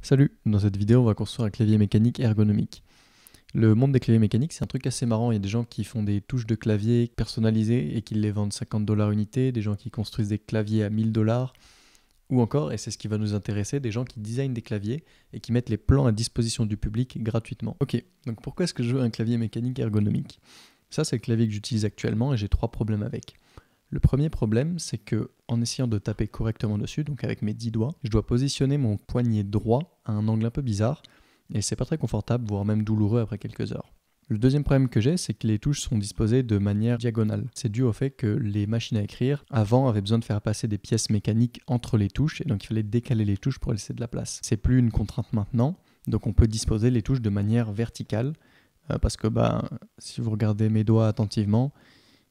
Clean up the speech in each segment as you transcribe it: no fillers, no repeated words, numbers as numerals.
Salut, dans cette vidéo on va construire un clavier mécanique ergonomique. Le monde des claviers mécaniques c'est un truc assez marrant, il y a des gens qui font des touches de clavier personnalisées et qui les vendent 50 $ unité, des gens qui construisent des claviers à 1000 $, ou encore, et c'est ce qui va nous intéresser, des gens qui designent des claviers et qui mettent les plans à disposition du public gratuitement. Ok, donc pourquoi est-ce que je veux un clavier mécanique ergonomique? Ça c'est le clavier que j'utilise actuellement et j'ai 3 problèmes avec. Le premier problème, c'est que en essayant de taper correctement dessus, donc avec mes 10 doigts, je dois positionner mon poignet droit à un angle un peu bizarre, et c'est pas très confortable, voire même douloureux après quelques heures. Le deuxième problème que j'ai, c'est que les touches sont disposées de manière diagonale. C'est dû au fait que les machines à écrire, avant, avaient besoin de faire passer des pièces mécaniques entre les touches, et donc il fallait décaler les touches pour laisser de la place. C'est plus une contrainte maintenant, donc on peut disposer les touches de manière verticale, parce que si vous regardez mes doigts attentivement,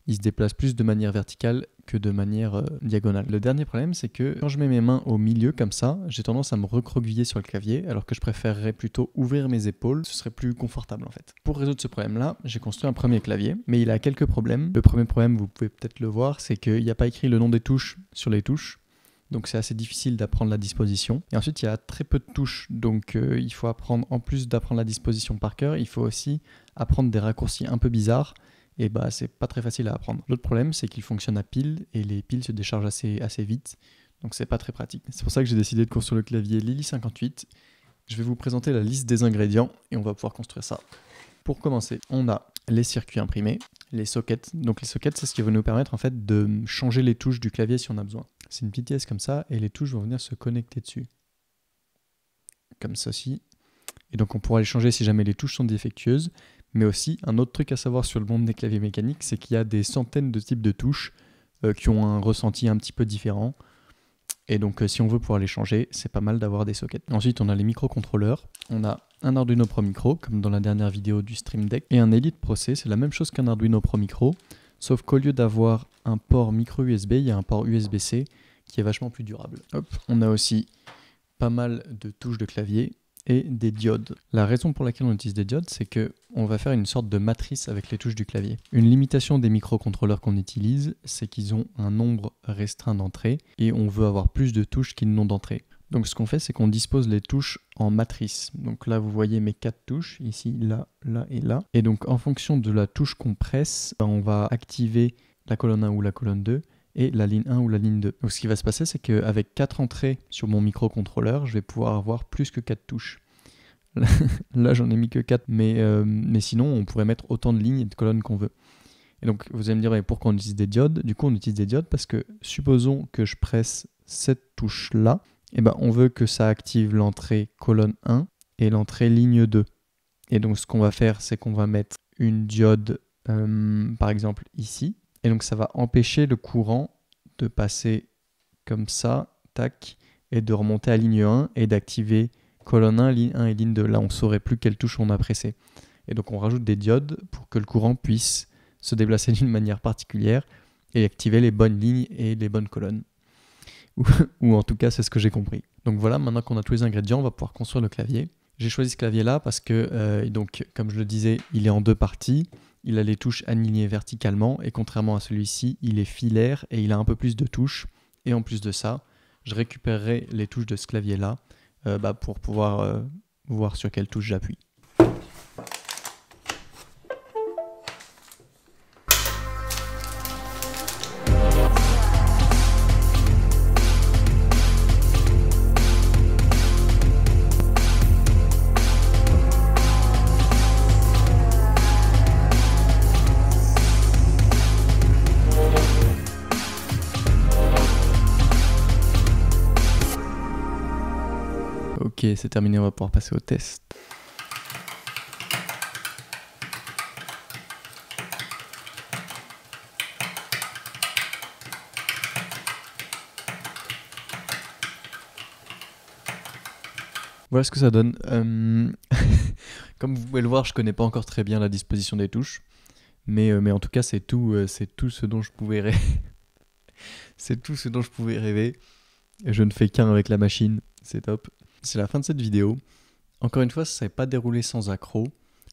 il se déplace plus de manière verticale que de manière diagonale. Le dernier problème, c'est que quand je mets mes mains au milieu comme ça, j'ai tendance à me recroqueviller sur le clavier, alors que je préférerais plutôt ouvrir mes épaules, ce serait plus confortable en fait. Pour résoudre ce problème-là, j'ai construit un premier clavier, mais il a quelques problèmes. Le premier problème, vous pouvez peut-être le voir, c'est qu'il n'y a pas écrit le nom des touches sur les touches, donc c'est assez difficile d'apprendre la disposition. Et ensuite, il y a très peu de touches, donc il faut apprendre, en plus d'apprendre la disposition par cœur, il faut aussi apprendre des raccourcis un peu bizarres, et c'est pas très facile à apprendre. L'autre problème, c'est qu'il fonctionne à piles, et les piles se déchargent assez vite, donc c'est pas très pratique. C'est pour ça que j'ai décidé de construire le clavier Lily 58. Je vais vous présenter la liste des ingrédients, et on va pouvoir construire ça. Pour commencer, on a les circuits imprimés, les sockets. Donc les sockets, c'est ce qui va nous permettre en fait de changer les touches du clavier si on a besoin. C'est une petite pièce comme ça, et les touches vont venir se connecter dessus. Comme ceci. Et donc on pourra les changer si jamais les touches sont défectueuses. Mais aussi, un autre truc à savoir sur le monde des claviers mécaniques, c'est qu'il y a des centaines de types de touches qui ont un ressenti un petit peu différent. Et donc, si on veut pouvoir les changer, c'est pas mal d'avoir des sockets. Ensuite, on a les microcontrôleurs. On a un Arduino Pro Micro, comme dans la dernière vidéo du Stream Deck, et un Elite Pro C. C'est la même chose qu'un Arduino Pro Micro, sauf qu'au lieu d'avoir un port micro USB, il y a un port USB-C qui est vachement plus durable. Hop. On a aussi pas mal de touches de clavier et des diodes. La raison pour laquelle on utilise des diodes, c'est qu'on va faire une sorte de matrice avec les touches du clavier. Une limitation des microcontrôleurs qu'on utilise, c'est qu'ils ont un nombre restreint d'entrées et on veut avoir plus de touches qu'ils n'ont d'entrées. Donc ce qu'on fait, c'est qu'on dispose les touches en matrice. Donc là, vous voyez mes 4 touches, ici, là, là et là. Et donc en fonction de la touche qu'on presse, on va activer la colonne 1 ou la colonne 2, et la ligne 1 ou la ligne 2. Donc ce qui va se passer, c'est qu'avec 4 entrées sur mon microcontrôleur, je vais pouvoir avoir plus que 4 touches. Là, j'en ai mis que 4, mais sinon, on pourrait mettre autant de lignes et de colonnes qu'on veut. Et donc, vous allez me dire, mais pourquoi on utilise des diodes? Du coup, on utilise des diodes parce que, supposons que je presse cette touche-là, et on veut que ça active l'entrée colonne 1 et l'entrée ligne 2. Et donc, ce qu'on va faire, c'est qu'on va mettre une diode, par exemple, ici. Et donc ça va empêcher le courant de passer comme ça, tac, et de remonter à ligne 1 et d'activer colonne 1, ligne 1 et ligne 2. Là, on ne saurait plus quelle touche on a pressée. Et donc on rajoute des diodes pour que le courant puisse se déplacer d'une manière particulière et activer les bonnes lignes et les bonnes colonnes. Ou en tout cas, c'est ce que j'ai compris. Donc voilà, maintenant qu'on a tous les ingrédients, on va pouvoir construire le clavier. J'ai choisi ce clavier-là parce que, comme je le disais, il est en 2 parties. Il a les touches alignées verticalement et contrairement à celui-ci, il est filaire et il a un peu plus de touches. Et en plus de ça, je récupérerai les touches de ce clavier-là pour pouvoir voir sur quelle touche j'appuie. Ok, c'est terminé, on va pouvoir passer au test. Voilà ce que ça donne. Comme vous pouvez le voir, je connais pas encore très bien la disposition des touches, mais en tout cas c'est tout ce dont je pouvais rêver. C'est tout ce dont je pouvais rêver. Je ne fais qu'un avec la machine, c'est top. C'est la fin de cette vidéo. Encore une fois, ça ne s'est pas déroulé sans accroc.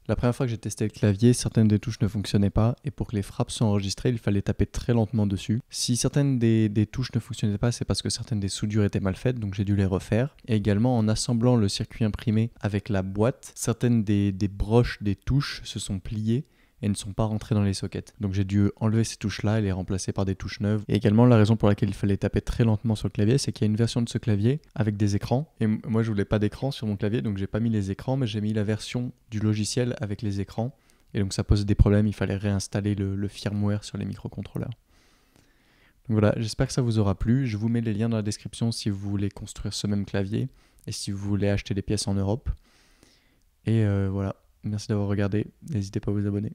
La première fois que j'ai testé le clavier, certaines des touches ne fonctionnaient pas et pour que les frappes soient enregistrées, il fallait taper très lentement dessus. Si certaines des touches ne fonctionnaient pas, c'est parce que certaines des soudures étaient mal faites, donc j'ai dû les refaire. Et également en assemblant le circuit imprimé avec la boîte, certaines des broches des touches se sont pliées et ne sont pas rentrées dans les sockets. Donc j'ai dû enlever ces touches-là et les remplacer par des touches neuves. Et également la raison pour laquelle il fallait taper très lentement sur le clavier, c'est qu'il y a une version de ce clavier avec des écrans. Et moi je voulais pas d'écran sur mon clavier, donc j'ai pas mis les écrans, mais j'ai mis la version du logiciel avec les écrans. Et donc ça posait des problèmes, il fallait réinstaller le firmware sur les microcontrôleurs. Donc voilà, j'espère que ça vous aura plu. Je vous mets les liens dans la description si vous voulez construire ce même clavier et si vous voulez acheter des pièces en Europe. Et voilà, merci d'avoir regardé. N'hésitez pas à vous abonner.